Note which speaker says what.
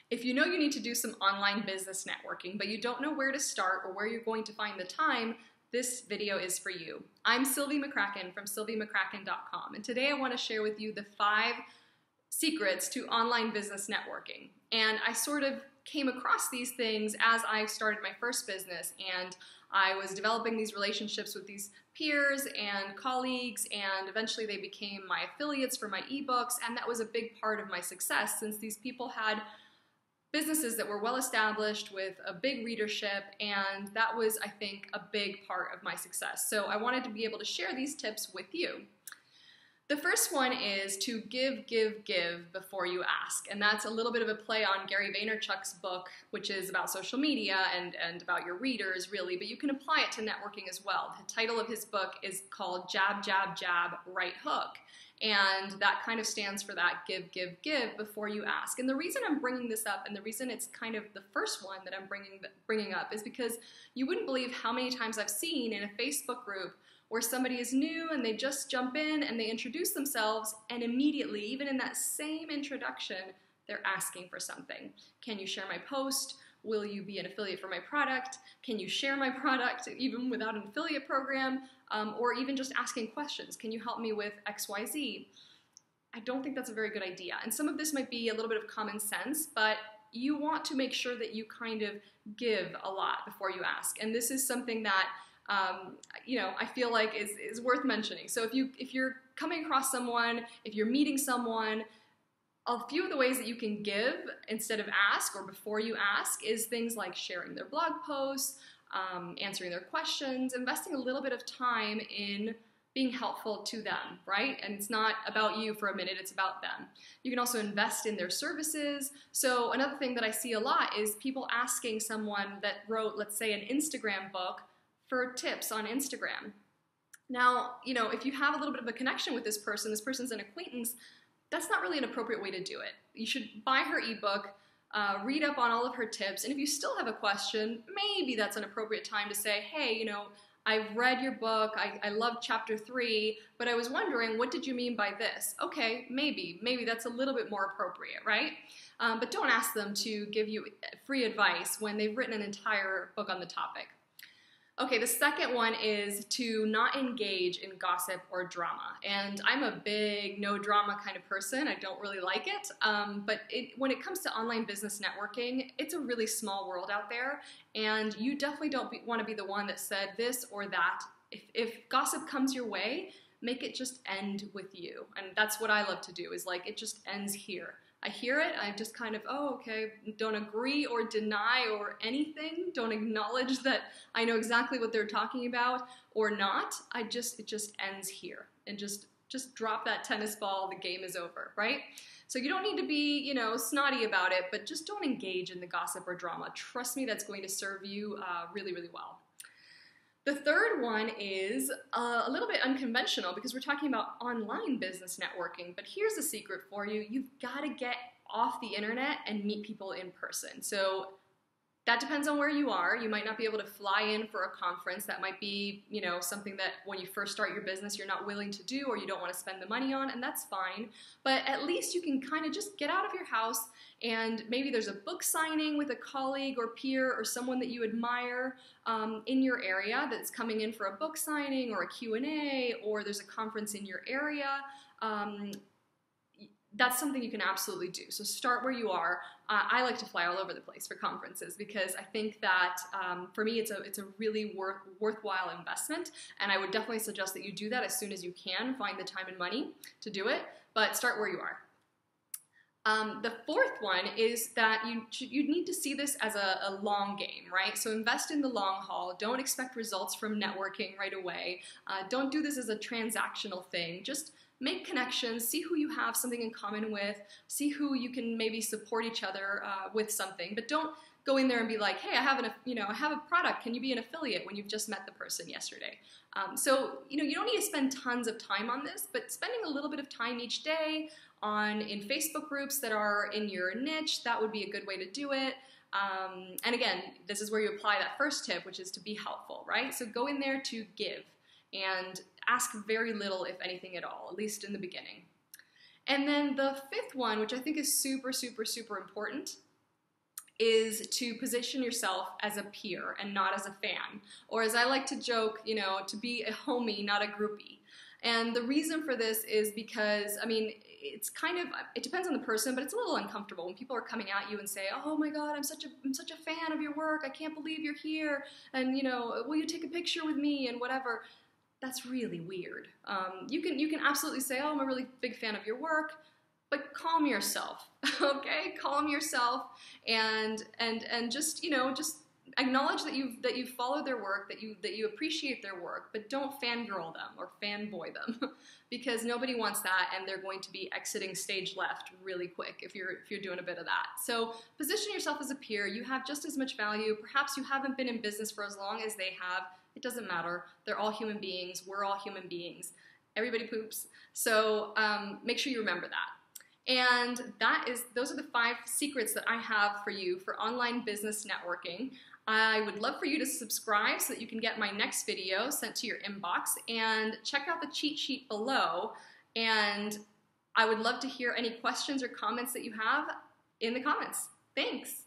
Speaker 1: If you know you need to do some online business networking, but you don't know where to start or where you're going to find the time, this video is for you. I'm Sylvie McCracken from sylviemccracken.com, and today I want to share with you the 5 secrets to online business networking. And I sort of came across these things as I started my first business, and I was developing these relationships with these peers and colleagues, and eventually they became my affiliates for my ebooks, and that was a big part of my success since these people had businesses that were well established with a big readership, and that was, I think, a big part of my success. So I wanted to be able to share these tips with you. The first one is to give before you ask, and that's a little bit of a play on Gary Vaynerchuk's book, which is about social media and about your readers, really, but you can apply it to networking as well. The title of his book is called Jab, Jab, Jab, Right Hook, and that kind of stands for that give before you ask. And the reason I'm bringing this up, and the reason it's kind of the first one that I'm bringing up, is because you wouldn't believe how many times I've seen in a Facebook group where somebody is new and they just jump in and they introduce themselves, and immediately, even in that same introduction, they're asking for something. Can you share my post? Will you be an affiliate for my product? Can you share my product even without an affiliate program? Or even just asking questions. Can you help me with XYZ? I don't think that's a very good idea. And some of this might be a little bit of common sense, but you want to make sure that you kind of give a lot before you ask. And this is something that I feel like is worth mentioning. So if you're coming across someone, if you're meeting someone, a few of the ways that you can give instead of ask or before you ask is things like sharing their blog posts, answering their questions, investing a little bit of time in being helpful to them, right? And it's not about you for a minute, it's about them. You can also invest in their services. So another thing that I see a lot is people asking someone that wrote, let's say, an Instagram book for tips on Instagram. Now, if you have a little bit of a connection with this person's an acquaintance, that's not really an appropriate way to do it. You should buy her ebook, read up on all of her tips, and if you still have a question, maybe that's an appropriate time to say, hey, I've read your book, I love chapter 3, but I was wondering, what did you mean by this? Okay, maybe that's a little bit more appropriate, right? But don't ask them to give you free advice when they've written an entire book on the topic. Okay, the second one is to not engage in gossip or drama. And I'm a big no drama kind of person. I don't really like it. But when it comes to online business networking, it's a really small world out there. And you definitely don't want to be the one that said this or that. If gossip comes your way, make it just end with you. And that's what I love to do, is like it just ends here. I hear it, I just kind of, oh, okay, don't agree or deny or anything, don't acknowledge that I know exactly what they're talking about or not. It just ends here, and just drop that tennis ball, the game is over, right? So you don't need to be, snotty about it, but just don't engage in the gossip or drama. Trust me, that's going to serve you really, really well. The third one is a little bit unconventional because we're talking about online business networking, but here's a secret for you. You've got to get off the internet and meet people in person. So that depends on where you are. You might not be able to fly in for a conference. That might be, something that when you first start your business, you're not willing to do or you don't want to spend the money on, and that's fine. But at least you can kind of just get out of your house, and maybe there's a book signing with a colleague or peer or someone that you admire in your area that's coming in for a book signing or a Q&A, or there's a conference in your area. That's something you can absolutely do. So start where you are. I like to fly all over the place for conferences because I think that for me it's a really worthwhile investment, and I would definitely suggest that you do that as soon as you can. Find the time and money to do it, but start where you are. The fourth one is that you need to see this as a long game, right? So invest in the long haul. Don't expect results from networking right away. Don't do this as a transactional thing. Just make connections, see who you have something in common with, see who you can maybe support each other with something, but don't go in there and be like, hey, I have a product, can you be an affiliate, when you've just met the person yesterday. So you don't need to spend tons of time on this, but spending a little bit of time each day in Facebook groups that are in your niche, that would be a good way to do it. And again, this is where you apply that first tip, which is to be helpful, right? So go in there to give and ask very little, if anything at all, at least in the beginning. And then the fifth one, which I think is super, super, super important, is to position yourself as a peer and not as a fan. Or as I like to joke, you know, to be a homie, not a groupie. And the reason for this is because, I mean, it's kind of, it depends on the person, but it's a little uncomfortable when people are coming at you and say, oh my God, I'm such a fan of your work. I can't believe you're here. And, you know, will you take a picture with me and whatever. That's really weird. You can absolutely say, oh, I'm a really big fan of your work, but calm yourself, okay? Calm yourself and just, you know, just acknowledge that you've followed their work, that you appreciate their work, but don't fangirl them or fanboy them because nobody wants that, and they're going to be exiting stage left really quick if you're doing a bit of that. So position yourself as a peer. You have just as much value. Perhaps you haven't been in business for as long as they have. It doesn't matter. They're all human beings. We're all human beings. Everybody poops. So make sure you remember that. And those are the 5 secrets that I have for you for online business networking. I would love for you to subscribe so that you can get my next video sent to your inbox, and check out the cheat sheet below. And I would love to hear any questions or comments that you have in the comments. Thanks.